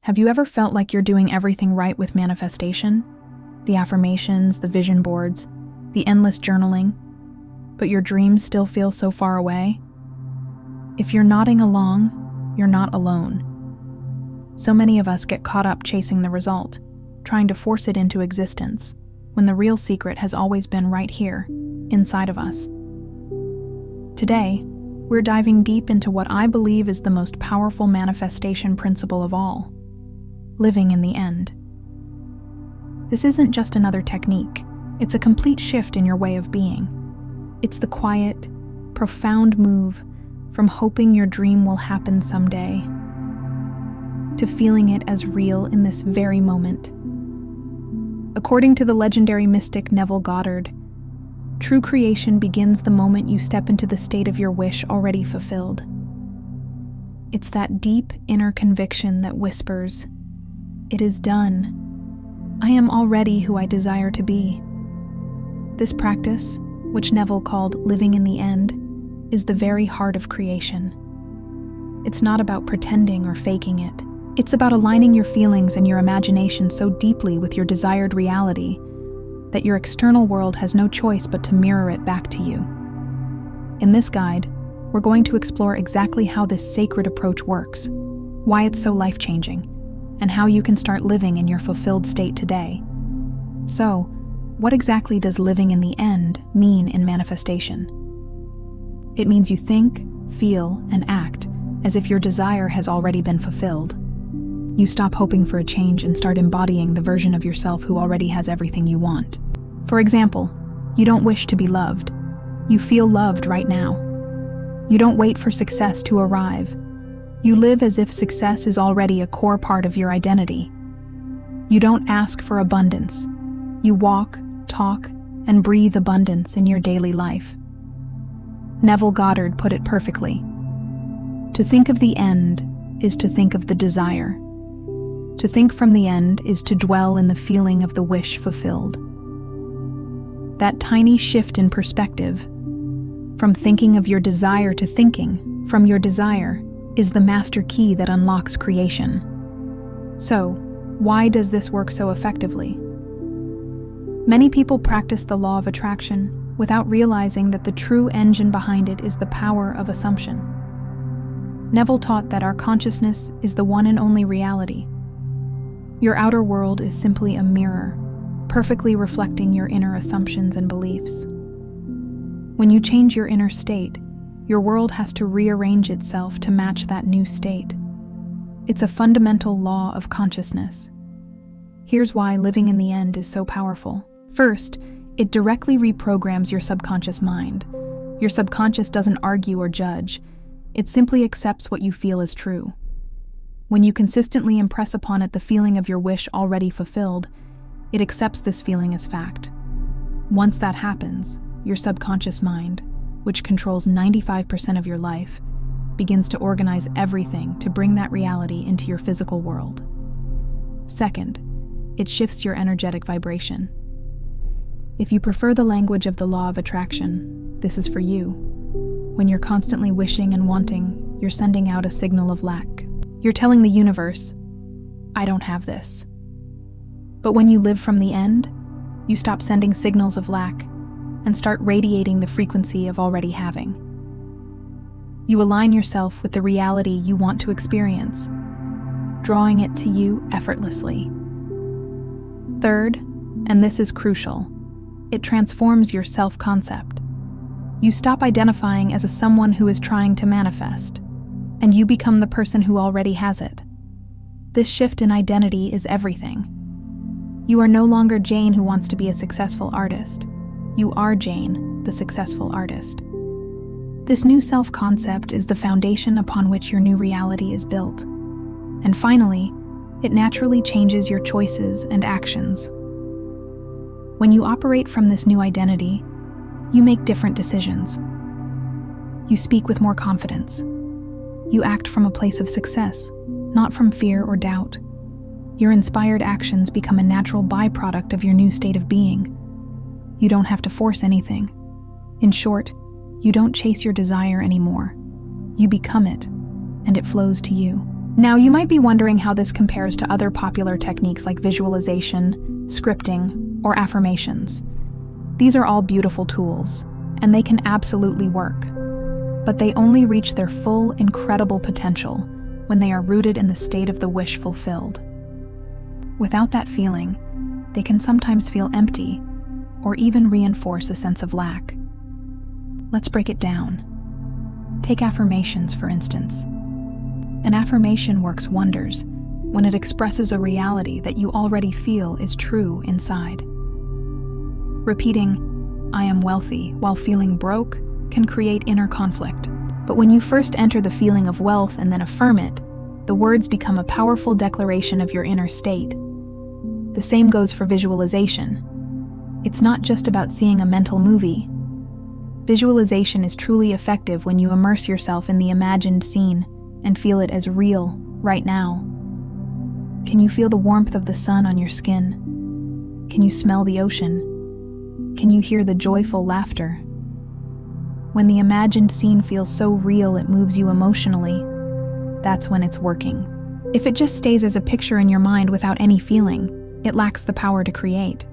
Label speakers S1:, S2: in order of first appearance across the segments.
S1: Have you ever felt like you're doing everything right with manifestation? The affirmations, the vision boards, the endless journaling, but your dreams still feel so far away? If you're nodding along, you're not alone. So many of us get caught up chasing the result, trying to force it into existence, when the real secret has always been right here, inside of us. Today, we're diving deep into what I believe is the most powerful manifestation principle of all: living in the end. This isn't just another technique, it's a complete shift in your way of being. It's the quiet, profound move from hoping your dream will happen someday to feeling it as real in this very moment. According to the legendary mystic Neville Goddard, true creation begins the moment you step into the state of your wish already fulfilled. It's that deep inner conviction that whispers, "It is done. I am already who I desire to be." This practice, which Neville called living in the end, is the very heart of creation. It's not about pretending or faking it. It's about aligning your feelings and your imagination so deeply with your desired reality that your external world has no choice but to mirror it back to you. In this guide, we're going to explore exactly how this sacred approach works, why it's so life-changing, and how you can start living in your fulfilled state today. So, what exactly does living in the end mean in manifestation? It means you think, feel, and act as if your desire has already been fulfilled. You stop hoping for a change and start embodying the version of yourself who already has everything you want. For example, you don't wish to be loved. You feel loved right now. You don't wait for success to arrive. You live as if success is already a core part of your identity. You don't ask for abundance. You walk, talk, and breathe abundance in your daily life. Neville Goddard put it perfectly. To think of the end is to think of the desire. To think from the end is to dwell in the feeling of the wish fulfilled. That tiny shift in perspective, from thinking of your desire to thinking from your desire, is the master key that unlocks creation. So, why does this work so effectively? Many people practice the law of attraction without realizing that the true engine behind it is the power of assumption. Neville taught that our consciousness is the one and only reality. Your outer world is simply a mirror, perfectly reflecting your inner assumptions and beliefs. When you change your inner state, your world has to rearrange itself to match that new state. It's a fundamental law of consciousness. Here's why living in the end is so powerful. First, it directly reprograms your subconscious mind. Your subconscious doesn't argue or judge. It simply accepts what you feel is true. When you consistently impress upon it the feeling of your wish already fulfilled, it accepts this feeling as fact. Once that happens, your subconscious mind, which controls 95% of your life, begins to organize everything to bring that reality into your physical world. Second, it shifts your energetic vibration. If you prefer the language of the law of attraction, this is for you. When you're constantly wishing and wanting, you're sending out a signal of lack. You're telling the universe, "I don't have this." But when you live from the end, you stop sending signals of lack and start radiating the frequency of already having. You align yourself with the reality you want to experience, drawing it to you effortlessly. Third, and this is crucial, it transforms your self-concept. You stop identifying as someone who is trying to manifest, and you become the person who already has it. This shift in identity is everything. You are no longer Jane who wants to be a successful artist. You are Jane, the successful artist. This new self-concept is the foundation upon which your new reality is built. And finally, it naturally changes your choices and actions. When you operate from this new identity, you make different decisions. You speak with more confidence. You act from a place of success, not from fear or doubt. Your inspired actions become a natural byproduct of your new state of being. You don't have to force anything. In short, you don't chase your desire anymore. You become it, and it flows to you. Now, you might be wondering how this compares to other popular techniques like visualization, scripting, or affirmations. These are all beautiful tools, and they can absolutely work. But they only reach their full, incredible potential when they are rooted in the state of the wish fulfilled. Without that feeling, they can sometimes feel empty or even reinforce a sense of lack. Let's break it down. Take affirmations, for instance. An affirmation works wonders when it expresses a reality that you already feel is true inside. Repeating, "I am wealthy," while feeling broke can create inner conflict. But when you first enter the feeling of wealth and then affirm it, the words become a powerful declaration of your inner state. The same goes for visualization. It's not just about seeing a mental movie. Visualization is truly effective when you immerse yourself in the imagined scene and feel it as real right now. Can you feel the warmth of the sun on your skin? Can you smell the ocean? Can you hear the joyful laughter? When the imagined scene feels so real it moves you emotionally, that's when it's working. If it just stays as a picture in your mind without any feeling, it lacks the power to create.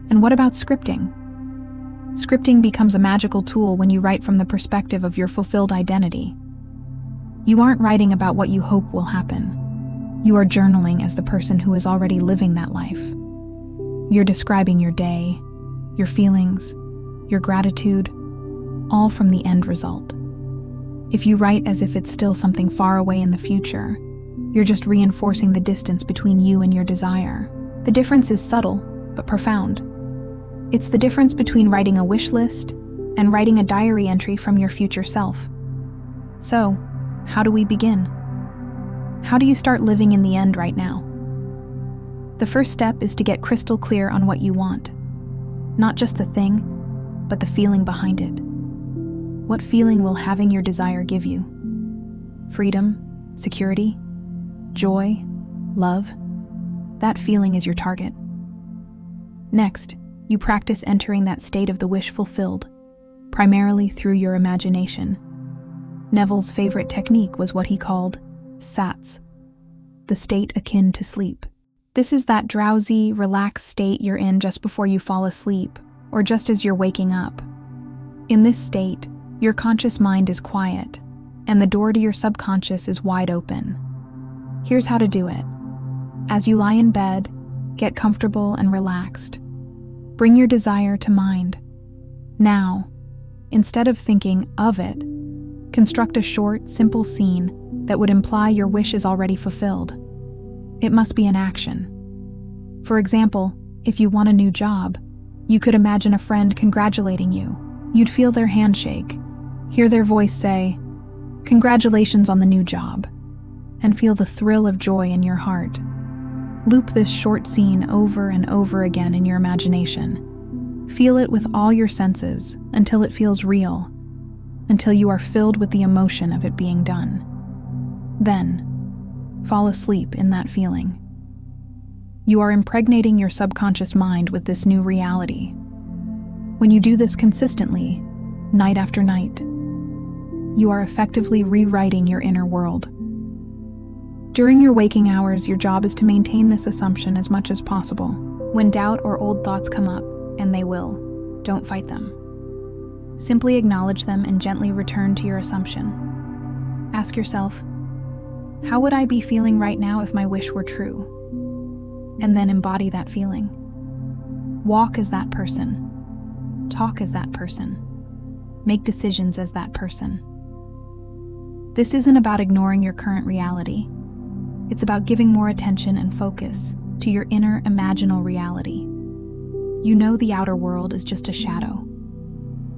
S1: And what about scripting? Scripting becomes a magical tool when you write from the perspective of your fulfilled identity. You aren't writing about what you hope will happen. You are journaling as the person who is already living that life. You're describing your day, your feelings, your gratitude, all from the end result. If you write as if it's still something far away in the future, you're just reinforcing the distance between you and your desire. The difference is subtle, but profound. It's the difference between writing a wish list and writing a diary entry from your future self. So, how do we begin? How do you start living in the end right now? The first step is to get crystal clear on what you want. Not just the thing, but the feeling behind it. What feeling will having your desire give you? Freedom, security, joy, love? That feeling is your target. Next, you practice entering that state of the wish fulfilled, primarily through your imagination. Neville's favorite technique was what he called SATS, the state akin to sleep. This is that drowsy, relaxed state you're in just before you fall asleep, or just as you're waking up. In this state, your conscious mind is quiet, and the door to your subconscious is wide open. Here's how to do it. As you lie in bed, get comfortable and relaxed. Bring your desire to mind. Now, instead of thinking of it, construct a short, simple scene that would imply your wish is already fulfilled. It must be an action. For example, if you want a new job, you could imagine a friend congratulating you. You'd feel their handshake, hear their voice say, "Congratulations on the new job," and feel the thrill of joy in your heart. Loop this short scene over and over again in your imagination. Feel it with all your senses until it feels real, until you are filled with the emotion of it being done. Then, fall asleep in that feeling. You are impregnating your subconscious mind with this new reality. When you do this consistently, night after night, you are effectively rewriting your inner world. During your waking hours, your job is to maintain this assumption as much as possible. When doubt or old thoughts come up, and they will, don't fight them. Simply acknowledge them and gently return to your assumption. Ask yourself, how would I be feeling right now if my wish were true? And then embody that feeling. Walk as that person. Talk as that person. Make decisions as that person. This isn't about ignoring your current reality. It's about giving more attention and focus to your inner imaginal reality. You know the outer world is just a shadow,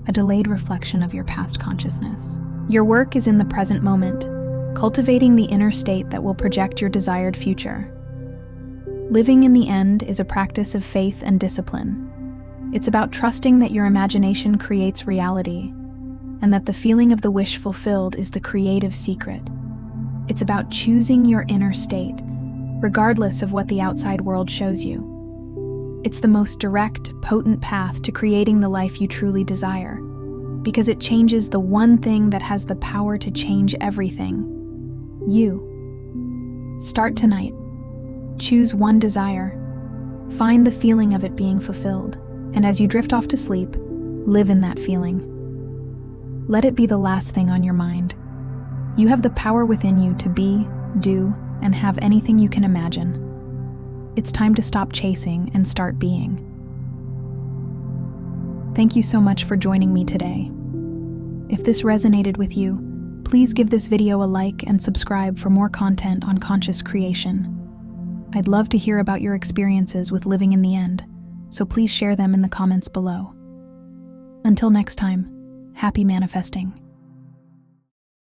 S1: a delayed reflection of your past consciousness. Your work is in the present moment, cultivating the inner state that will project your desired future. Living in the end is a practice of faith and discipline. It's about trusting that your imagination creates reality, and that the feeling of the wish fulfilled is the creative secret. It's about choosing your inner state, regardless of what the outside world shows you. It's the most direct, potent path to creating the life you truly desire, because it changes the one thing that has the power to change everything: you. Start tonight. Choose one desire. Find the feeling of it being fulfilled, and as you drift off to sleep, live in that feeling. Let it be the last thing on your mind. You have the power within you to be, do, and have anything you can imagine. It's time to stop chasing and start being. Thank you so much for joining me today. If this resonated with you, please give this video a like and subscribe for more content on conscious creation. I'd love to hear about your experiences with living in the end, so please share them in the comments below. Until next time, happy manifesting.